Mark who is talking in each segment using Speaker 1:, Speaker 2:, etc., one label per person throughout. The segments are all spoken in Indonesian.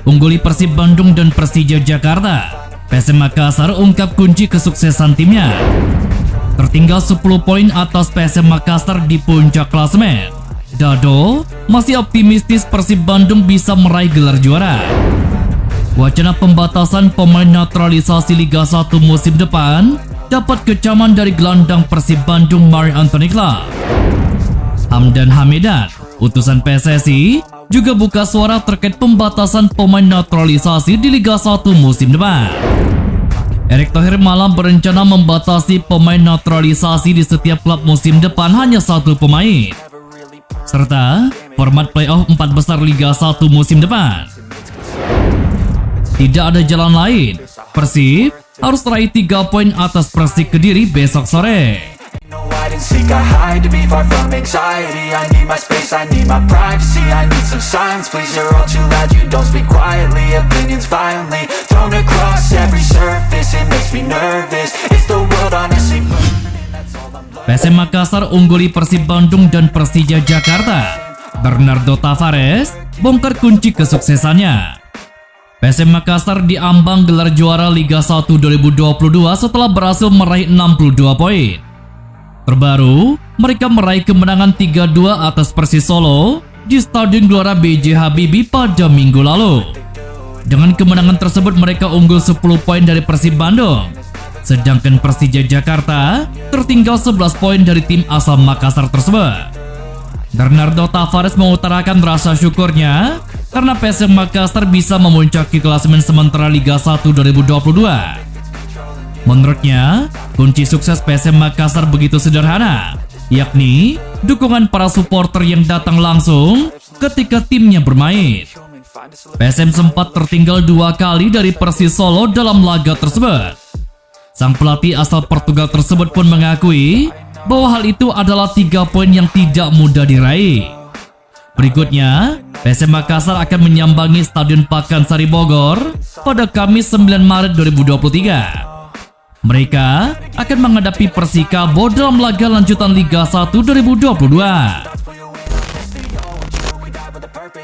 Speaker 1: Ungguli Persib Bandung dan Persija Jakarta, PSM Makassar ungkap kunci kesuksesan timnya. Tertinggal 10 poin atas PSM Makassar di puncak klasemen. Dado masih optimistis Persib Bandung bisa meraih gelar juara. Wacana pembatasan pemain naturalisasi Liga 1 musim depan dapat kecaman dari gelandang Persib Bandung Marc Anthony Club. Hamdan Hamidan, utusan PSSI, juga buka suara terkait pembatasan pemain naturalisasi di Liga 1 musim depan. Erick Thohir malah berencana membatasi pemain naturalisasi di setiap klub musim depan hanya 1 pemain. Serta format playoff 4 besar Liga 1 musim depan. Tidak ada jalan lain, Persib harus raih 3 poin atas Persik Kediri besok sore.
Speaker 2: Seek I hide to be far from anxiety. I need my space, I need my privacy. I need some silence, please, you're all too loud. You don't speak quietly, opinions violently thrown across every surface. It makes me nervous, it's the world honestly burning. That's all I'm learning.
Speaker 1: PSM Makassar ungguli Persib Bandung dan Persija Jakarta. Bernardo Tavares bongkar kunci kesuksesannya. PSM Makassar diambang gelar juara Liga 1 2022 setelah berhasil meraih 62 poin. Terbaru, mereka meraih kemenangan 3-2 atas Persis Solo di Stadion Gelora B.J. Habibie pada minggu lalu. Dengan kemenangan tersebut mereka unggul 10 poin dari Persib Bandung. Sedangkan Persija Jakarta tertinggal 11 poin dari tim asal Makassar tersebut. Bernardo Tavares mengutarakan rasa syukurnya karena PSM Makassar bisa memuncaki klasemen sementara Liga 1 2022. Menurutnya, kunci sukses PSM Makassar begitu sederhana, yakni dukungan para supporter yang datang langsung ketika timnya bermain. PSM sempat tertinggal 2 kali dari Persis Solo dalam laga tersebut. Sang pelatih asal Portugal tersebut pun mengakui bahwa hal itu adalah 3 poin yang tidak mudah diraih. Berikutnya, PSM Makassar akan menyambangi Stadion Pakansari Bogor pada Kamis 9 Maret 2023. Mereka akan menghadapi Persikabo dalam laga lanjutan Liga 1 2022.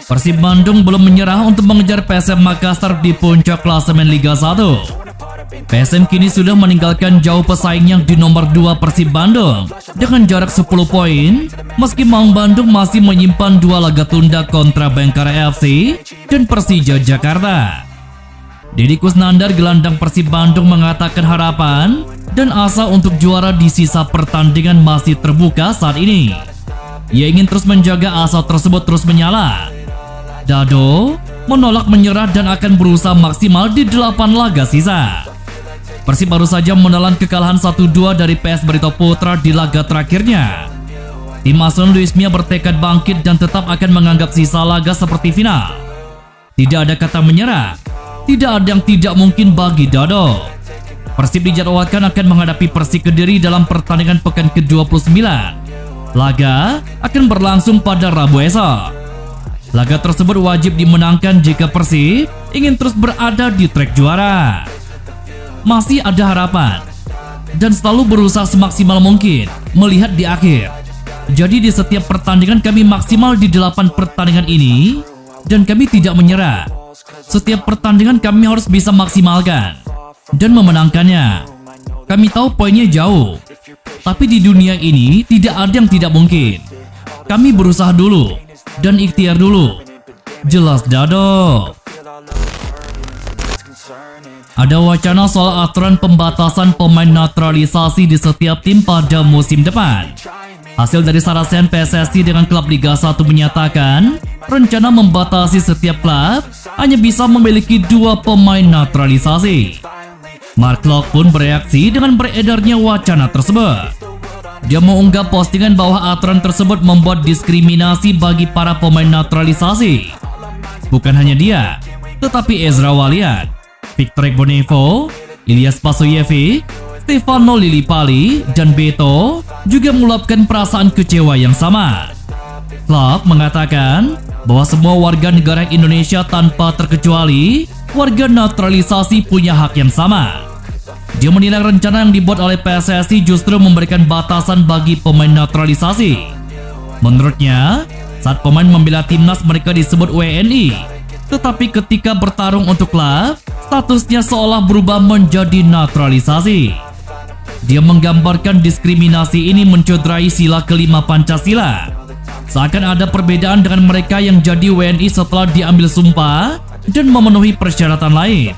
Speaker 1: Persib Bandung belum menyerah untuk mengejar PSM Makassar di puncak klasemen Liga 1. PSM kini sudah meninggalkan jauh pesaingnya di nomor 2 Persib Bandung dengan jarak 10 poin, meski Maung Bandung masih menyimpan 2 laga tunda kontra Bayangkara FC dan Persija Jakarta. Deddy Kusnandar, gelandang Persib Bandung, mengatakan harapan dan asa untuk juara di sisa pertandingan masih terbuka saat ini. Ia ingin terus menjaga asa tersebut terus menyala. Dado menolak menyerah dan akan berusaha maksimal di 8 laga sisa. Persib baru saja menelan kekalahan 1-2 dari PS Barito Putra di laga terakhirnya. Tim asuhan Luis Mia bertekad bangkit dan tetap akan menganggap sisa laga seperti final. Tidak ada kata menyerah. Tidak ada yang tidak mungkin bagi Dado. Persib dijadwalkan akan menghadapi Persik Kediri dalam pertandingan pekan ke-29. Laga akan berlangsung pada Rabu esok. Laga tersebut wajib dimenangkan jika Persib ingin terus berada di trek juara. Masih ada harapan dan selalu berusaha semaksimal mungkin melihat di akhir. Jadi di setiap pertandingan kami maksimal di 8 pertandingan ini dan kami tidak menyerah. Setiap pertandingan kami harus bisa maksimalkan dan memenangkannya. Kami tahu poinnya jauh, tapi di dunia ini tidak ada yang tidak mungkin. Kami berusaha dulu dan ikhtiar dulu. Jelas Dado. Ada wacana soal aturan pembatasan pemain naturalisasi di setiap tim pada musim depan. Hasil dari sarasen PSSI dengan klub Liga 1 menyatakan rencana membatasi setiap klub hanya bisa memiliki 2 pemain naturalisasi. Mark Klok pun bereaksi dengan beredarnya wacana tersebut. Dia mengunggah postingan bahwa aturan tersebut membuat diskriminasi bagi para pemain naturalisasi. Bukan hanya dia, tetapi Ezra Walian, Victor Egbonevo, Ilyas Pasoyevic, Stefano Lillipali, dan Beto juga meluapkan perasaan kecewa yang sama. Klub mengatakan bahwa semua warga negara Indonesia tanpa terkecuali warga naturalisasi punya hak yang sama. Dia menilai rencana yang dibuat oleh PSSI justru memberikan batasan bagi pemain naturalisasi. Menurutnya, Saat pemain membela timnas mereka disebut WNI, tetapi ketika bertarung untuk klub, statusnya seolah berubah menjadi naturalisasi. Dia menggambarkan diskriminasi ini mencederai sila kelima Pancasila. Seakan ada perbedaan dengan mereka yang jadi WNI setelah diambil sumpah dan memenuhi persyaratan lain.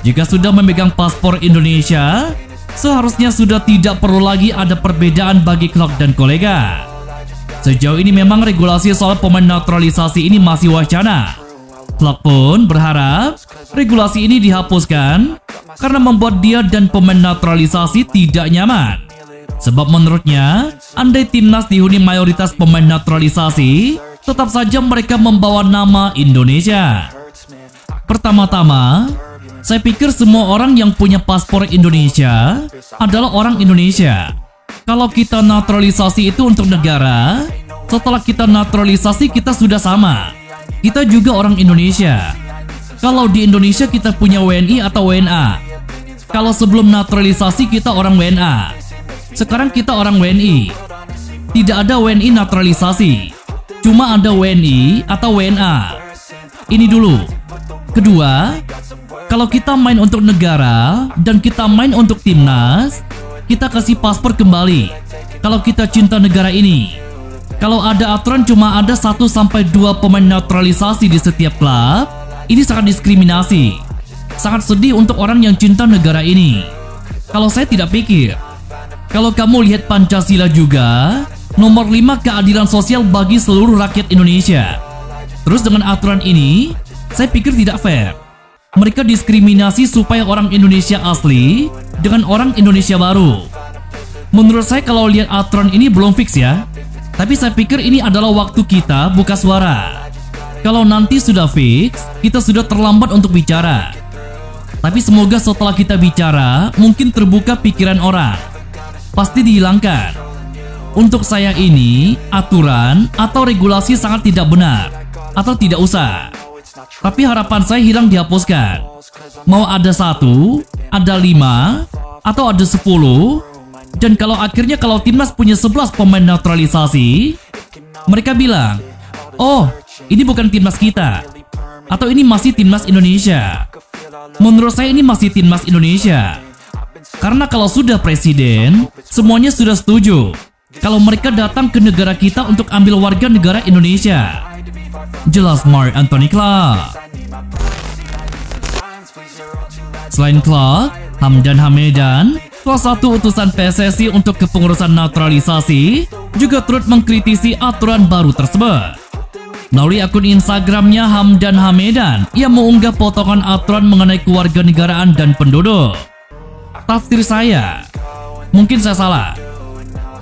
Speaker 1: Jika sudah memegang paspor Indonesia, seharusnya sudah tidak perlu lagi ada perbedaan bagi klub dan kolega. Sejauh ini memang regulasi soal pemain naturalisasi ini masih wacana. Klub pun berharap regulasi ini dihapuskan karena membuat dia dan pemain naturalisasi tidak nyaman. Sebab menurutnya, andai timnas dihuni mayoritas pemain naturalisasi, tetap saja mereka membawa nama Indonesia. Pertama-tama, saya pikir semua orang yang punya paspor Indonesia adalah orang Indonesia. Kalau kita naturalisasi itu untuk negara, setelah kita naturalisasi kita sudah sama. Kita juga orang Indonesia. Kalau di Indonesia kita punya WNI atau WNA. Kalau sebelum naturalisasi kita orang WNA. Sekarang kita orang WNI. Tidak ada WNI naturalisasi. Cuma ada WNI atau WNA. Ini dulu. Kedua, kalau kita main untuk negara dan kita main untuk timnas, kita kasih paspor kembali. Kalau kita cinta negara ini. Kalau ada aturan cuma ada 1-2 pemain naturalisasi di setiap klub, ini sangat diskriminasi. Sangat sedih untuk orang yang cinta negara ini. Kalau saya tidak pikir. Kalau kamu lihat Pancasila juga, nomor 5 keadilan sosial bagi seluruh rakyat Indonesia. Terus dengan aturan ini, saya pikir tidak fair. Mereka diskriminasi supaya orang Indonesia asli dengan orang Indonesia baru. Menurut saya kalau lihat aturan ini belum fix ya. Tapi saya pikir ini adalah waktu kita buka suara. Kalau nanti sudah fix, kita sudah terlambat untuk bicara. Tapi semoga setelah kita bicara, mungkin terbuka pikiran orang. Pasti dihilangkan. Untuk saya ini, aturan atau regulasi sangat tidak benar. Atau tidak usah. Tapi harapan saya hilang dihapuskan. Mau ada 1, ada 5, atau ada 10. Dan kalau akhirnya kalau timnas punya 11 pemain naturalisasi, mereka bilang, oh ini bukan timnas kita. Atau ini masih timnas Indonesia. Menurut saya ini masih timnas Indonesia. Karena kalau sudah presiden, semuanya sudah setuju. Kalau mereka datang ke negara kita untuk ambil warga negara Indonesia. Jelas Mark Anthony Clark. Selain Clark, Hamdan Hamedan, salah satu utusan PSSI untuk kepengurusan naturalisasi, juga turut mengkritisi aturan baru tersebut. Melalui akun Instagramnya Hamdan Hamedan, ia mengunggah potongan aturan mengenai kewarganegaraan dan penduduk. Tafsir saya, mungkin saya salah.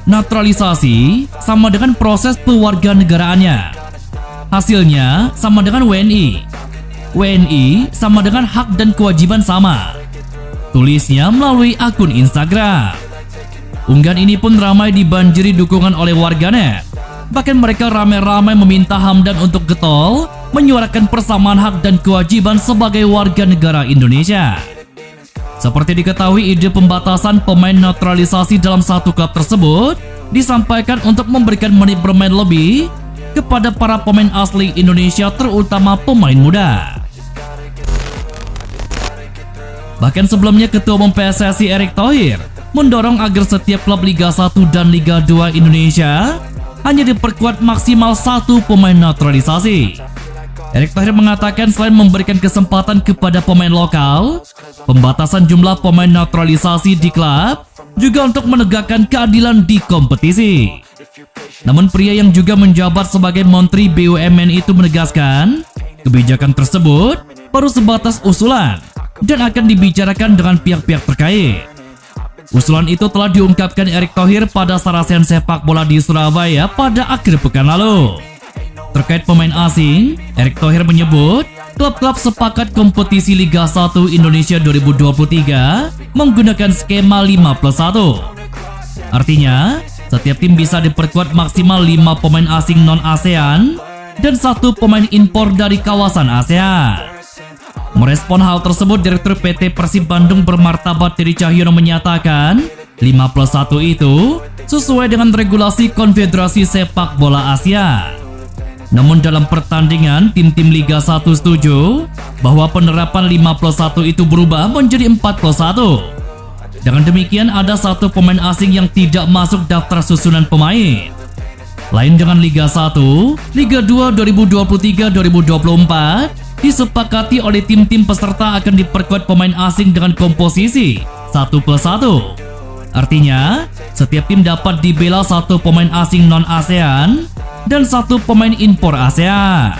Speaker 1: Naturalisasi sama dengan proses pewarganegaraannya. Hasilnya sama dengan WNI. WNI sama dengan hak dan kewajiban sama. Tulisnya melalui akun Instagram. Unggahan ini pun ramai dibanjiri dukungan oleh warganet. Bahkan mereka ramai-ramai meminta Hamdan untuk getol menyuarakan persamaan hak dan kewajiban sebagai warga negara Indonesia. Seperti diketahui, ide pembatasan pemain naturalisasi dalam satu klub tersebut disampaikan untuk memberikan menit bermain lebih kepada para pemain asli Indonesia, terutama pemain muda. Bahkan sebelumnya Ketua Umum PSSI Erick Thohir mendorong agar setiap klub Liga 1 dan Liga 2 Indonesia hanya diperkuat maksimal 1 pemain naturalisasi. Erick Thohir mengatakan selain memberikan kesempatan kepada pemain lokal, pembatasan jumlah pemain naturalisasi di klub juga untuk menegakkan keadilan di kompetisi. Namun pria yang juga menjabat sebagai Menteri BUMN itu menegaskan, kebijakan tersebut baru sebatas usulan dan akan dibicarakan dengan pihak-pihak terkait. Usulan itu telah diungkapkan Erick Thohir pada Sarasen Sepak Bola di Surabaya pada akhir pekan lalu. Terkait pemain asing, Erick Thohir menyebut klub-klub sepakat kompetisi Liga 1 Indonesia 2023 menggunakan skema 5+1. Artinya, setiap tim bisa diperkuat maksimal 5 pemain asing non-ASEAN dan 1 pemain impor dari kawasan ASEAN. Merespon hal tersebut, Direktur PT Persib Bandung bermartabat Teddy Cahyono menyatakan 5+1 itu sesuai dengan regulasi Konfederasi Sepak Bola Asia. Namun dalam pertandingan, tim-tim Liga 1 setuju bahwa penerapan 5+1 itu berubah menjadi 4+1. Dengan demikian ada satu pemain asing yang tidak masuk daftar susunan pemain. Lain dengan Liga 1, Liga 2 2023-2024 disepakati oleh tim-tim peserta akan diperkuat pemain asing dengan komposisi 1+1. Artinya, setiap tim dapat dibela satu pemain asing non-ASEAN dan satu pemain impor ASEAN.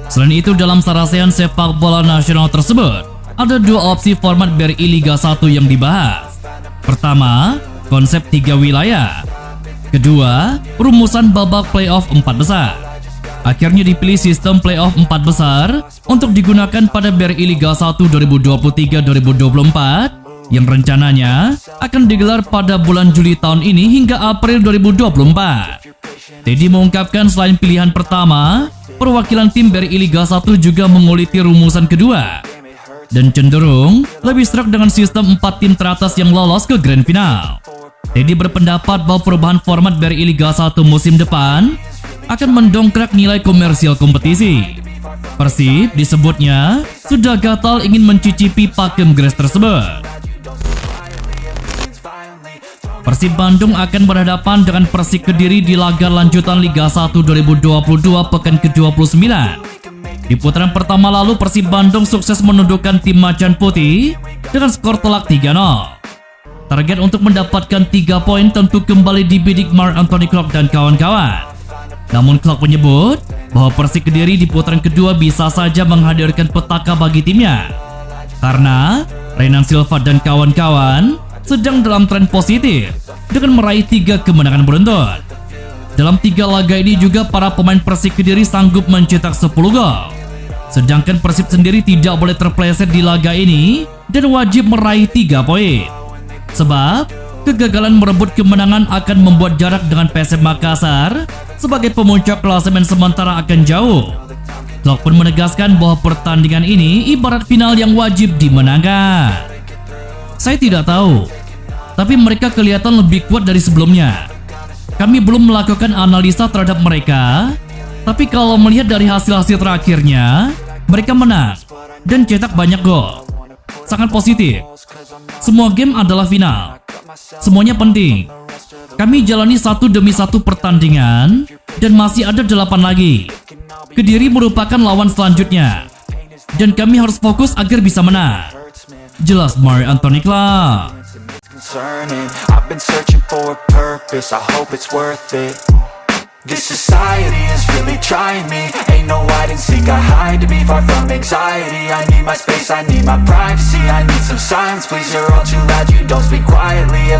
Speaker 1: Selain itu, dalam sarasehan sepak bola nasional tersebut, ada dua opsi format BRI Liga 1 yang dibahas. Pertama, konsep 3 wilayah. Kedua, rumusan babak playoff 4 besar. Akhirnya dipilih sistem playoff 4 besar untuk digunakan pada BRI Liga 1 2023-2024 yang rencananya akan digelar pada bulan Juli tahun ini hingga April 2024. Teddy mengungkapkan selain pilihan pertama, perwakilan tim BRI Liga 1 juga menguliti rumusan kedua dan cenderung lebih serak dengan sistem 4 tim teratas yang lolos ke grand final. Teddy berpendapat bahwa perubahan format BRI Liga 1 musim depan akan mendongkrak nilai komersial kompetisi. Persib disebutnya sudah gatal ingin mencicipi pakem grass tersebut. Persib Bandung akan berhadapan dengan Persik Kediri di laga lanjutan Liga 1 2022 pekan ke-29. Di putaran pertama lalu, Persib Bandung sukses menundukkan tim Macan Putih dengan skor telak 3-0. Target untuk mendapatkan 3 poin tentu kembali dibidik Mark Anthony Clark dan kawan-kawan. Namun Clark menyebut bahwa Persik Kediri di putaran kedua bisa saja menghadirkan petaka bagi timnya, karena Renan Silva dan kawan-kawan sedang dalam tren positif dengan meraih 3 kemenangan beruntun. Dalam 3 laga ini juga para pemain Persik Kediri sanggup mencetak 10 gol. Sedangkan Persib sendiri tidak boleh terpleset di laga ini dan wajib meraih 3 poin. Sebab kegagalan merebut kemenangan akan membuat jarak dengan PSM Makassar sebagai pemuncak klasemen sementara akan jauh. Clark pun menegaskan bahwa pertandingan ini ibarat final yang wajib dimenangkan. Saya tidak tahu, tapi mereka kelihatan lebih kuat dari sebelumnya. Kami belum melakukan analisa terhadap mereka, tapi kalau melihat dari hasil-hasil terakhirnya, mereka menang dan cetak banyak gol. Sangat positif. Semua game adalah final. Semuanya penting. Kami jalani satu demi satu pertandingan dan masih ada 8 lagi. Kediri merupakan lawan selanjutnya dan kami harus fokus agar bisa menang. Jelas Mark Anthony Clark.
Speaker 2: I've been searching for a purpose, I hope it's worth it. This society is really trying me. Ain't no hide and seek, I hide to be far from anxiety. I need my space, I need my privacy. I need some silence, please, you're all too loud. You don't speak quietly, a